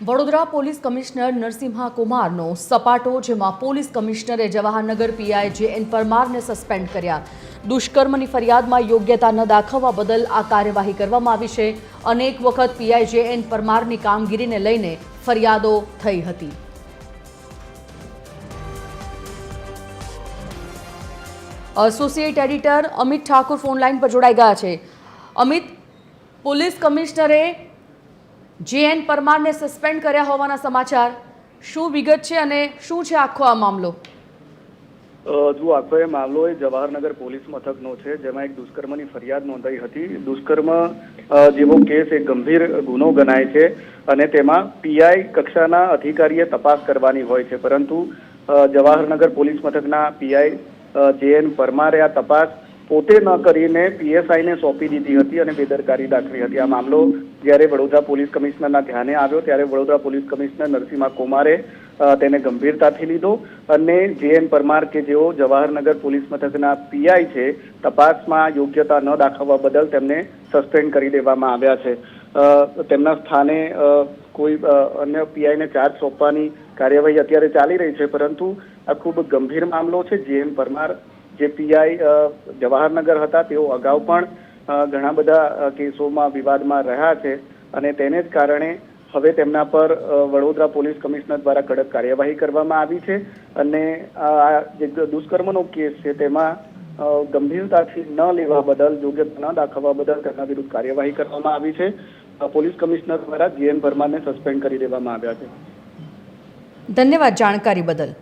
Vadodara police commissioner Narasimha કુમારનો સપાટો, જેમાં police કમિશનરે Jawahar Nagar PI જે.એન. પરમારને suspend કર્યા। દુષ્કર્મની ફરિયાદમાં યોગ્યતા ન દાખવવા બદલ આ કાર્યવાહી કરવામાં આવી છે। અનેક વખત પીઆઈ જે.એન. પરમારની કામગીરીને લઈને ફરિયાદો થઈ હતી। Associate editor Amit Thakur phone line પર જોડાઈ ગયા છે। અમિત, પોલીસ કમિશનરે જે.એન. પરમારને સસ્પેન્ડ કર્યા હોવાના સમાચાર, શું વિગત છે અને શું છે આખો આ મામલો? જો આખો એ મામલો એ જવાહરનગર પોલીસ મથકનો છે, જેમાં એક દુષ્કર્મની ફરિયાદ નોંધાઈ હતી। દુષ્કર્મ જેવો કેસ એક ગંભીર ગુનો ગણાય છે અને તેમાં પીઆઈ કક્ષાના અધિકારીએ તપાસ કરવાની હોય છે, પરંતુ જવાહરનગર પોલીસ મથકના પીઆઈ જે.એન. પરમારે આ તપાસ પોતે ન કરીને પીએસઆઈને સોંપી દીધી હતી અને બેદરકારી દાખવી હતી। આ મામલો જ્યારે વડોદરા પોલીસ કમિશનરના ધ્યાને આવ્યો ત્યારે વડોદરા પોલીસ કમિશનર નરસિંહા કુમારે તેને ગંભીરતાથી લીધો અને જે.એન. પરમાર કે જેઓ જવાહરનગર પોલીસ મથકના પીઆઈ છે, તપાસમાં યોગ્યતા ન દાખવવા બદલ તેમને સસ્પેન્ડ કરી દેવામાં આવ્યા છે। તેમના સ્થાને કોઈ અન્ય પીઆઈને ચાર્જ સોંપવાની કાર્યવાહી અત્યારે ચાલી રહી છે, પરંતુ આ ખૂબ ગંભીર મામલો છે। જે.એન. પરમાર જે પીઆઈ જવાહરનગર હતા, તેઓ અગાઉ પણ ઘણા બધા કેસોમાં વિવાદમાં રહ્યા છે અને તેને જ કારણે હવે તેમના પર વડોદરા પોલીસ કમિશનર દ્વારા કડક કાર્યવાહી કરવામાં આવી છે અને આ જે દુષ્કર્મનો કેસ છે તેમાં ગંભીરતાથી ન લેવા બદલ, યોગ્યતા ન દાખવવા બદલ તેમના વિરુદ્ધ કાર્યવાહી કરવામાં આવી છે। પોલીસ કમિશનર દ્વારા જે.એન. પરમારને સસ્પેન્ડ કરી દેવામાં આવ્યા છે। ધન્યવાદ જાણકારી બદલ।